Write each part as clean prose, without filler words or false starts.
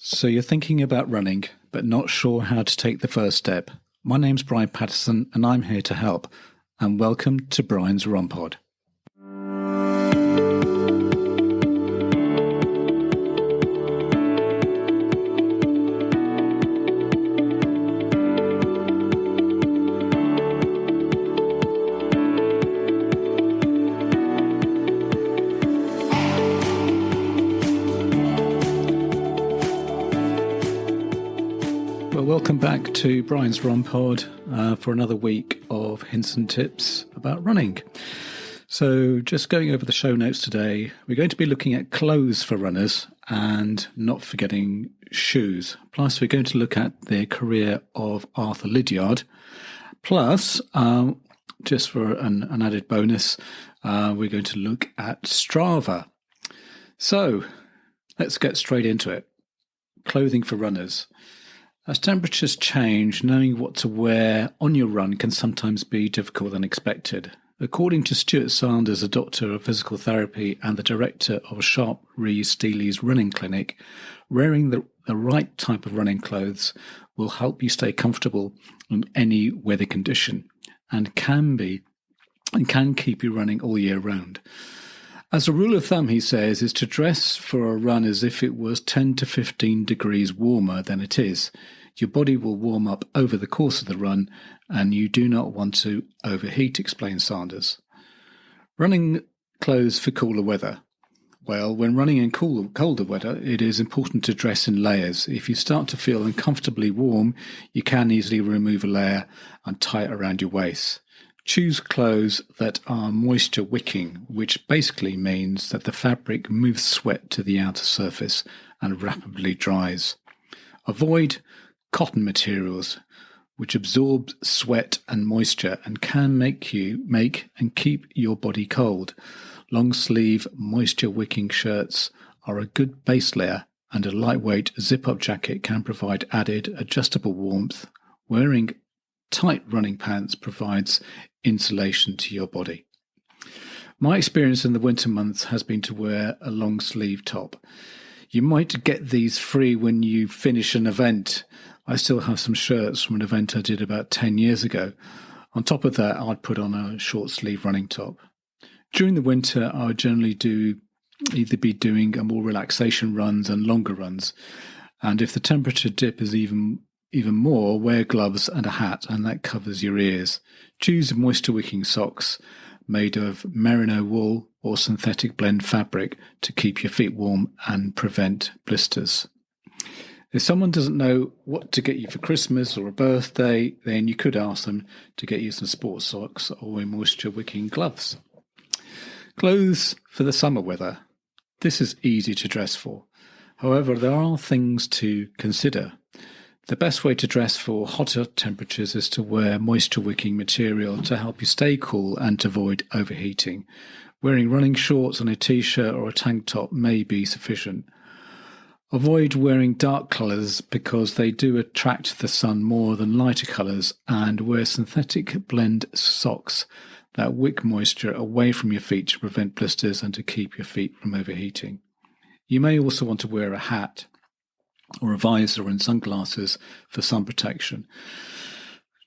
So you're thinking about running, but not sure how to take the first step. My name's Brian Patterson, and I'm here to help. And welcome to Brian's Run Pod. Welcome back to Brian's Run Pod for another week of hints and tips about running. So just going over the show notes today, we're going to be looking at clothes for runners and not forgetting shoes. Plus, we're going to look at the career of Arthur Lydiard. Plus, just for an added bonus, we're going to look at Strava. So let's get straight into it. Clothing for runners. As temperatures change, knowing what to wear on your run can sometimes be difficult and unexpected. According to Stuart Sanders, a doctor of physical therapy and the director of Sharp Rees Steely's running clinic, wearing the right type of running clothes will help you stay comfortable in any weather condition and can keep you running all year round. As a rule of thumb, he says, is to dress for a run as if it was 10 to 15 degrees warmer than it is. Your body will warm up over the course of the run, and you do not want to overheat, explains Sanders. Running clothes for cooler weather. Well, when running in colder weather, it is important to dress in layers. If you start to feel uncomfortably warm, you can easily remove a layer and tie it around your waist. Choose clothes that are moisture wicking, which basically means that the fabric moves sweat to the outer surface and rapidly dries. Avoid cotton materials, which absorb sweat and moisture and can make and keep your body cold. Long sleeve moisture wicking shirts are a good base layer, and a lightweight zip-up jacket can provide added adjustable warmth. Wearing tight running pants provides insulation to your body. My experience in the winter months has been to wear a long sleeve top. You might get these free when you finish an event. I still have some shirts from an event I did about 10 years ago. On top of that, I'd put on a short sleeve running top. During the winter, I would generally either be doing a more relaxation runs and longer runs. And if the temperature dip is even more, wear gloves and a hat, and that covers your ears. Choose moisture-wicking socks made of merino wool or synthetic blend fabric to keep your feet warm and prevent blisters. If someone doesn't know what to get you for Christmas or a birthday, then you could ask them to get you some sports socks or moisture-wicking gloves. Clothes for the summer weather. This is easy to dress for. However, there are things to consider. The best way to dress for hotter temperatures is to wear moisture-wicking material to help you stay cool and to avoid overheating. Wearing running shorts and a t-shirt or a tank top may be sufficient. Avoid wearing dark colours because they do attract the sun more than lighter colours, and wear synthetic blend socks that wick moisture away from your feet to prevent blisters and to keep your feet from overheating. You may also want to wear a hat or a visor and sunglasses for sun protection.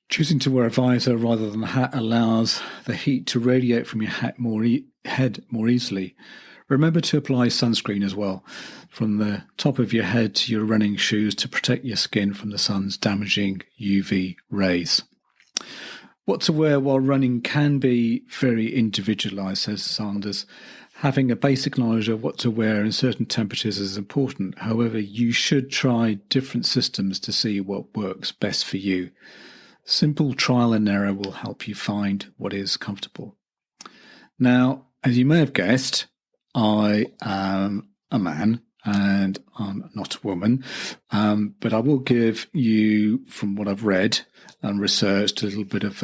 Choosing to wear a visor rather than a hat allows the heat to radiate from your head more easily. Remember to apply sunscreen as well, from the top of your head to your running shoes to protect your skin from the sun's damaging UV rays. What to wear while running can be very individualised, says Sanders. Having a basic knowledge of what to wear in certain temperatures is important. However, you should try different systems to see what works best for you. Simple trial and error will help you find what is comfortable. Now, as you may have guessed, I am a man and I'm not a woman, but I will give you, from what I've read and researched, a little bit of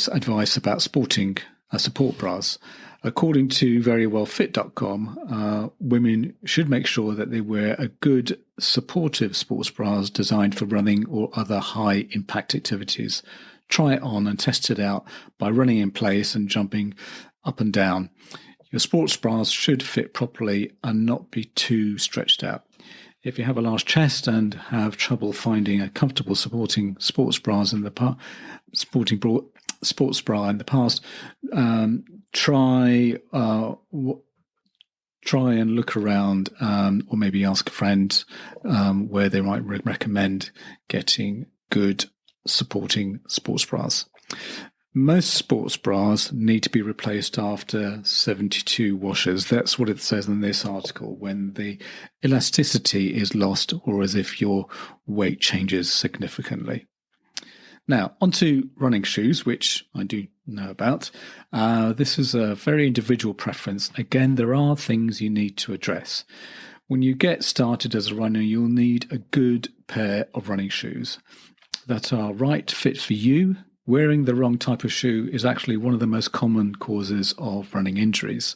advice about sporting support bras. According to verywellfit.com, women should make sure that they wear a good supportive sports bras designed for running or other high impact activities. Try it on and test it out by running in place and jumping up and down. Your sports bras should fit properly and not be too stretched out. If you have a large chest and have trouble finding a comfortable supporting sports bra in the past, try and look around, or maybe ask a friend where they might recommend getting good supporting sports bras. Most sports bras need to be replaced after 72 washes. That's what it says in this article, when the elasticity is lost or as if your weight changes significantly. Now, onto running shoes, which I do know about. This is a very individual preference. Again, there are things you need to address. When you get started as a runner, you'll need a good pair of running shoes that are right fit for you. Wearing the wrong type of shoe is actually one of the most common causes of running injuries.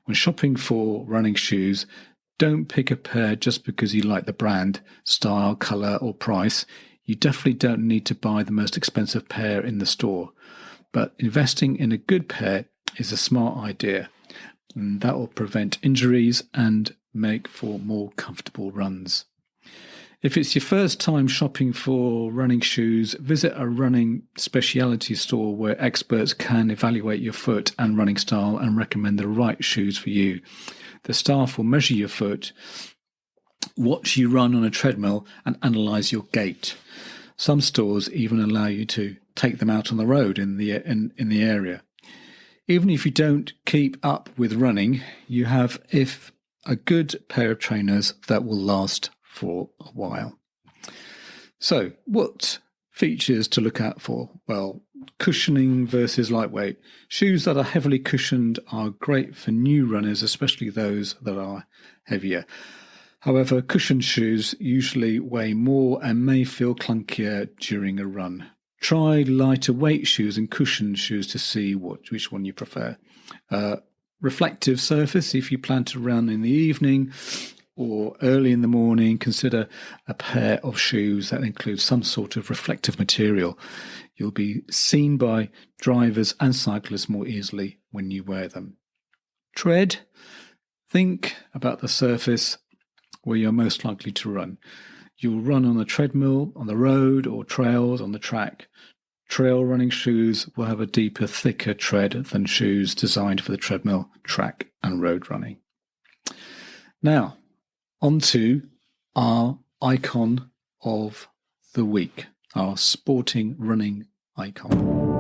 When shopping for running shoes, don't pick a pair just because you like the brand, style, colour or price. You definitely don't need to buy the most expensive pair in the store. But investing in a good pair is a smart idea, and that will prevent injuries and make for more comfortable runs. If it's your first time shopping for running shoes, visit a running specialty store where experts can evaluate your foot and running style and recommend the right shoes for you. The staff will measure your foot, watch you run on a treadmill, and analyse your gait. Some stores even allow you to take them out on the road in the area. Even if you don't keep up with running, you have a good pair of trainers that will last for a while. So, what features to look out for? Well, cushioning versus lightweight. Shoes that are heavily cushioned are great for new runners, especially those that are heavier. However, cushioned shoes usually weigh more and may feel clunkier during a run. Try lighter weight shoes and cushioned shoes to see which one you prefer. Reflective surface, if you plan to run in the evening or early in the morning, consider a pair of shoes that include some sort of reflective material. You'll be seen by drivers and cyclists more easily when you wear them. Tread. Think about the surface where you're most likely to run. You'll run on a treadmill, on the road, or trails on the track. Trail running shoes will have a deeper, thicker tread than shoes designed for the treadmill, track, and road running. Now, on to our icon of the week, our sporting running icon.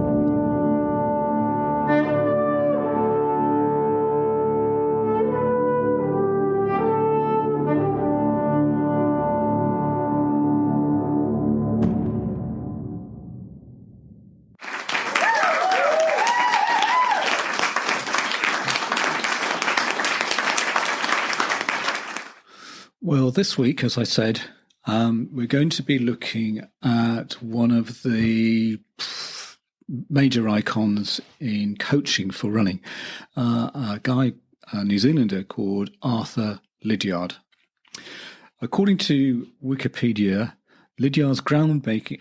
Well, this week, as I said, we're going to be looking at one of the major icons in coaching for running, a New Zealander called Arthur Lydiard. According to Wikipedia, Lydiard's groundbreaking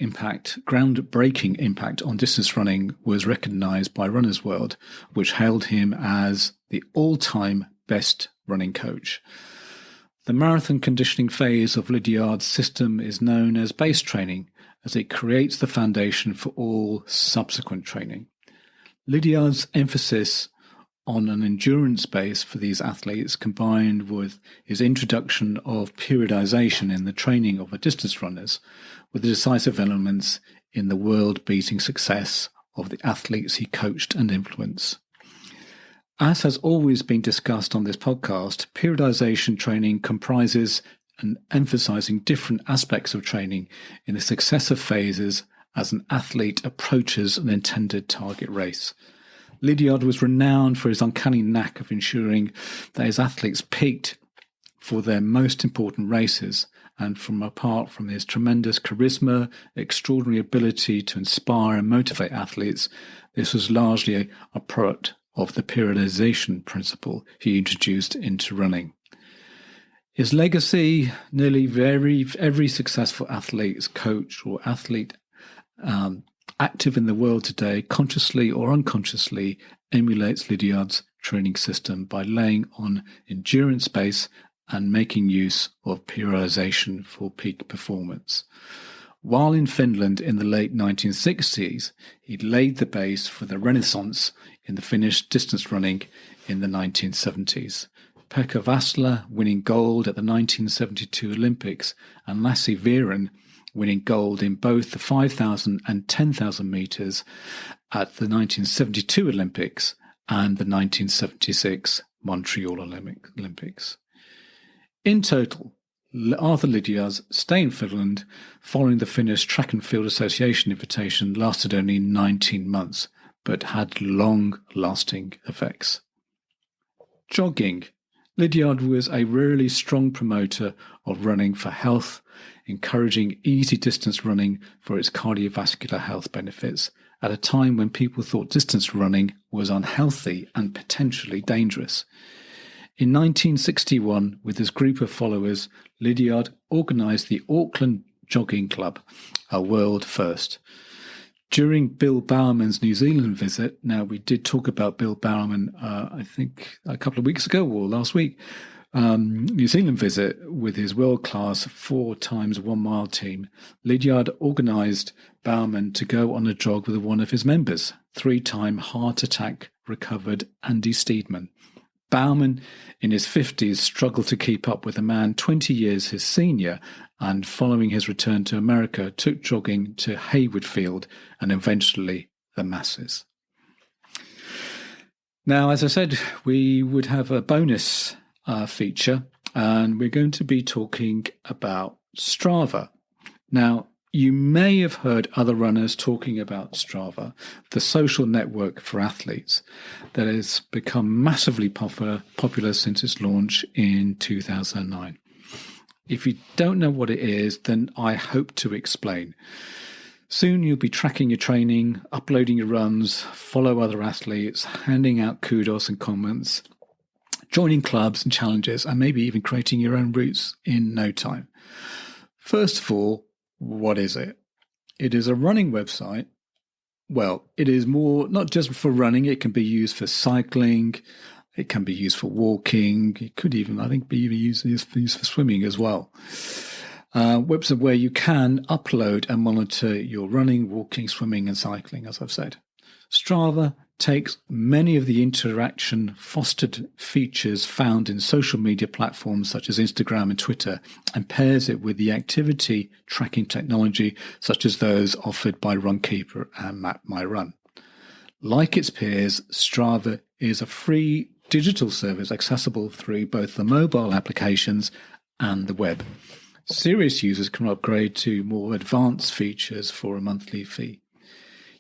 impact on distance running was recognised by Runner's World, which hailed him as the all-time best running coach. The marathon conditioning phase of Lydiard's system is known as base training, as it creates the foundation for all subsequent training. Lydiard's emphasis on an endurance base for these athletes, combined with his introduction of periodization in the training of the distance runners, were the decisive elements in the world-beating success of the athletes he coached and influenced. As has always been discussed on this podcast, periodization training comprises and emphasizing different aspects of training in the successive phases as an athlete approaches an intended target race. Lydiard was renowned for his uncanny knack of ensuring that his athletes peaked for their most important races, and apart from his tremendous charisma, extraordinary ability to inspire and motivate athletes, this was largely a product of the periodization principle he introduced into running. His legacy, nearly every successful athlete's coach or athlete active in the world today, consciously or unconsciously, emulates Lydiard's training system by laying on endurance base and making use of periodization for peak performance. While in Finland in the late 1960s, he laid the base for the renaissance in the Finnish distance running in the 1970s. Pekka Vasla winning gold at the 1972 Olympics and Lassi Viren winning gold in both the 5,000 and 10,000 metres at the 1972 Olympics and the 1976 Montreal Olympics. In total, Arthur Lydiard's stay in Finland following the Finnish Track and Field Association invitation lasted only 19 months, but had long-lasting effects. Jogging. Lydiard was a really strong promoter of running for health, encouraging easy distance running for its cardiovascular health benefits at a time when people thought distance running was unhealthy and potentially dangerous. In 1961, with his group of followers, Lydiard organised the Auckland Jogging Club, a world first. During Bill Bowerman's New Zealand visit, now we did talk about Bill Bowerman, I think a couple of weeks ago or last week, New Zealand visit with his world-class 4 times 1 mile team, Lydiard organised Bowerman to go on a jog with one of his members, 3-time heart attack recovered Andy Steedman. Bowerman, in his 50s, struggled to keep up with a man 20 years his senior, and following his return to America, took jogging to Hayward Field and eventually the masses. Now, as I said, we would have a bonus feature, and we're going to be talking about Strava. Now, you may have heard other runners talking about Strava, the social network for athletes that has become massively popular since its launch in 2009. If you don't know what it is, then I hope to explain. Soon you'll be tracking your training, uploading your runs, follow other athletes, handing out kudos and comments, joining clubs and challenges, and maybe even creating your own routes in no time. First of all, what is it? It is a running website. Well, it is more not just for running. It can be used for cycling. It can be used for walking. It could even, I think, be even used for swimming as well. Website where you can upload and monitor your running, walking, swimming, and cycling, as I've said. Strava takes many of the interaction fostered features found in social media platforms such as Instagram and Twitter and pairs it with the activity tracking technology such as those offered by Runkeeper and MapMyRun. Like its peers, Strava is a free digital service accessible through both the mobile applications and the web. Serious users can upgrade to more advanced features for a monthly fee.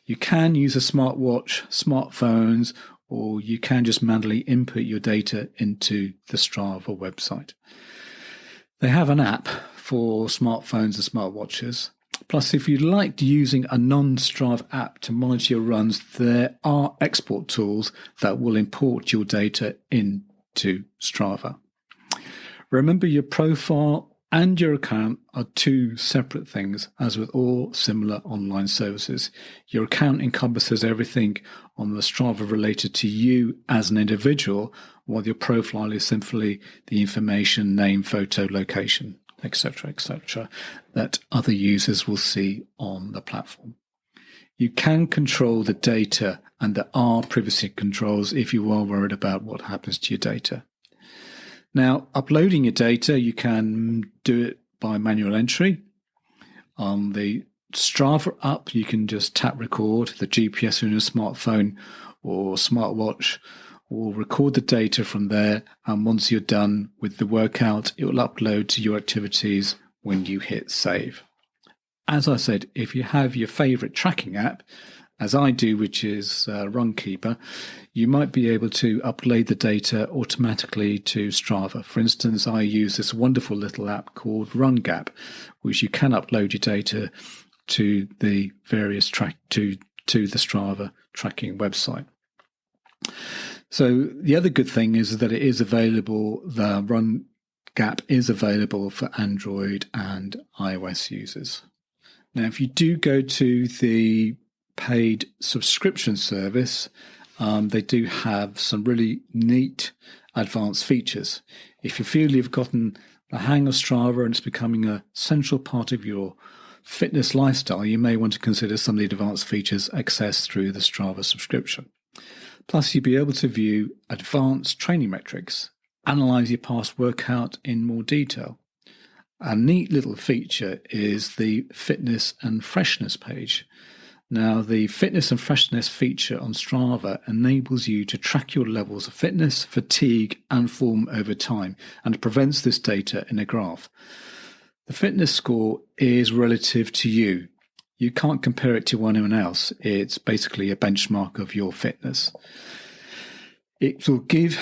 You can use a smartwatch, smartphones, or you can just manually input your data into the Strava website. They have an app for smartphones and smartwatches. Plus, if you liked using a non-Strava app to monitor your runs, there are export tools that will import your data into Strava. Remember, your profile and your account are 2 separate things, as with all similar online services. Your account encompasses everything on the Strava related to you as an individual, while your profile is simply the information, name, photo, location, etc., that other users will see on the platform. You can control the data, and there are privacy controls if you are worried about what happens to your data. Now, uploading your data, you can do it by manual entry. On the Strava app, you can just tap record. The GPS on your smartphone or smartwatch will record the data from there. And once you're done with the workout, it will upload to your activities when you hit save. As I said, if you have your favorite tracking app, as I do, which is Runkeeper, you might be able to upload the data automatically to Strava. For instance, I use this wonderful little app called RunGap, which you can upload your data to the various to the Strava tracking website. So the other good thing is that it is available, the RunGap is available for Android and iOS users. Now, if you do go to the paid subscription service, they do have some really neat advanced features. If you feel you've gotten the hang of Strava and it's becoming a central part of your fitness lifestyle, you may want to consider some of the advanced features accessed through the Strava subscription. Plus, you'll be able to view advanced training metrics, analyze your past workout in more detail. A neat little feature is the fitness and freshness page. Now, the fitness and freshness feature on Strava enables you to track your levels of fitness, fatigue, and form over time, and it prevents this data in a graph. The fitness score is relative to you. You can't compare it to anyone else. It's basically a benchmark of your fitness. It will give,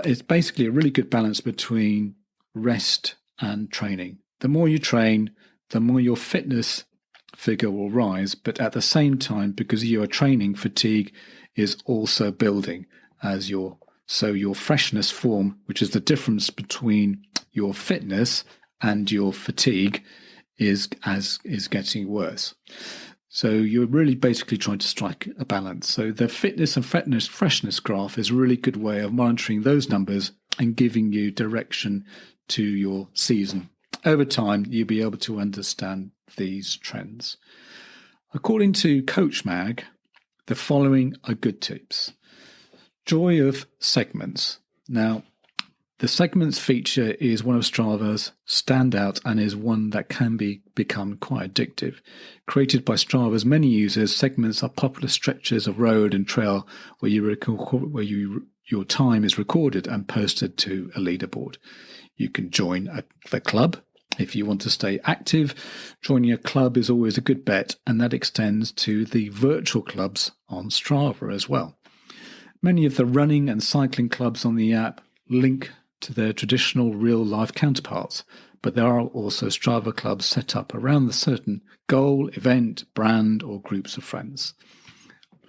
it's basically a really good balance between rest and training. The more you train, the more your fitness figure will rise, but at the same time, because you are training, fatigue is also building so your freshness form, which is the difference between your fitness and your fatigue, is getting worse. So you're really basically trying to strike a balance. So the fitness and freshness graph is a really good way of monitoring those numbers and giving you direction to your season. Over time, you'll be able to understand these trends. According to Coach Mag, the following are good tips. Joy of segments. Now, the segments feature is one of Strava's standout and is one that can become quite addictive. Created by Strava's many users, segments are popular stretches of road and trail where your time is recorded and posted to a leaderboard. You can join the club. If you want to stay active, joining a club is always a good bet, and that extends to the virtual clubs on Strava as well. Many of the running and cycling clubs on the app link to their traditional real-life counterparts, but there are also Strava clubs set up around a certain goal, event, brand, or groups of friends.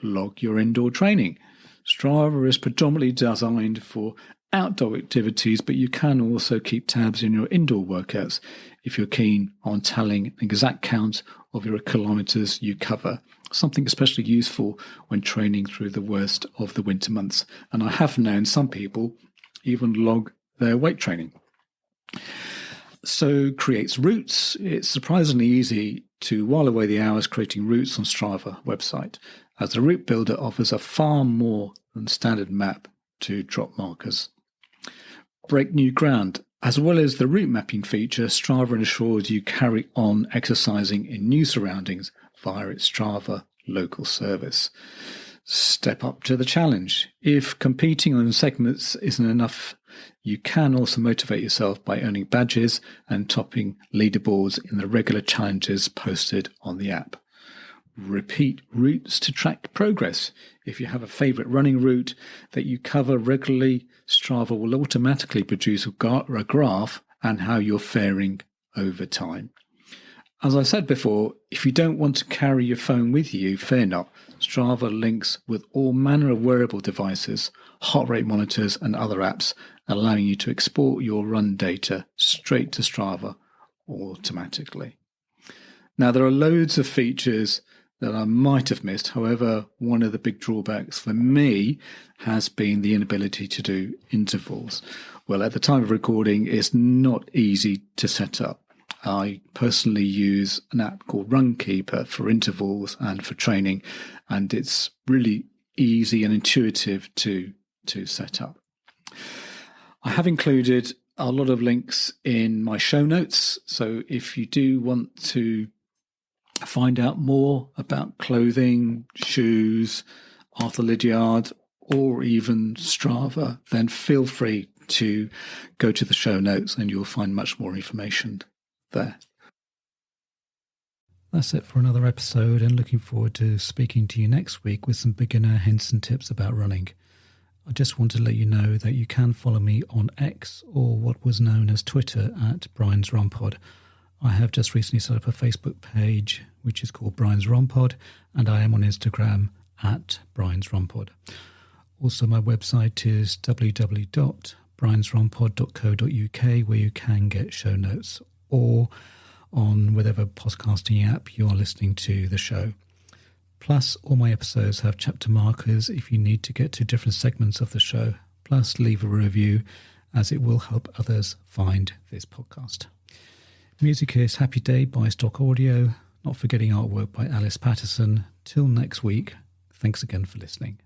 Log your indoor training. Strava is predominantly designed for outdoor activities, but you can also keep tabs in your indoor workouts if you're keen on telling an exact count of your kilometers you cover, something especially useful when training through the worst of the winter months. And I have known some people even log their weight training. So creates routes. It's surprisingly easy to while away the hours creating routes on Strava website, as the route builder offers a far more than standard map to drop markers. Break new ground. As well as the route mapping feature, Strava ensures you carry on exercising in new surroundings via its Strava local service. Step up to the challenge. If competing on segments isn't enough, you can also motivate yourself by earning badges and topping leaderboards in the regular challenges posted on the app. Repeat routes to track progress. If you have a favorite running route that you cover regularly, Strava will automatically produce a graph and how you're faring over time. As I said before, if you don't want to carry your phone with you, fear not. Strava links with all manner of wearable devices, heart rate monitors and other apps, allowing you to export your run data straight to Strava automatically. Now, there are loads of features that I might have missed. However, one of the big drawbacks for me has been the inability to do intervals. Well, at the time of recording, it's not easy to set up. I personally use an app called Runkeeper for intervals and for training, and it's really easy and intuitive to set up. I have included a lot of links in my show notes, so if you do want to find out more about clothing, shoes, Arthur Lydiard, or even Strava, then feel free to go to the show notes and you'll find much more information there. That's it for another episode, and looking forward to speaking to you next week with some beginner hints and tips about running. I just want to let you know that you can follow me on X, or what was known as Twitter, at Brian's Run Pod. I have just recently set up a Facebook page which is called Brian's Run Pod, and I am on Instagram at Brian's Run Pod. Also, my website is www.briansrunpod.co.uk, where you can get show notes, or on whatever podcasting app you are listening to the show. Plus, all my episodes have chapter markers if you need to get to different segments of the show. Plus, leave a review as it will help others find this podcast. Music is Happy Day by Stock Audio, not forgetting artwork by Alice Patterson. Till next week, thanks again for listening.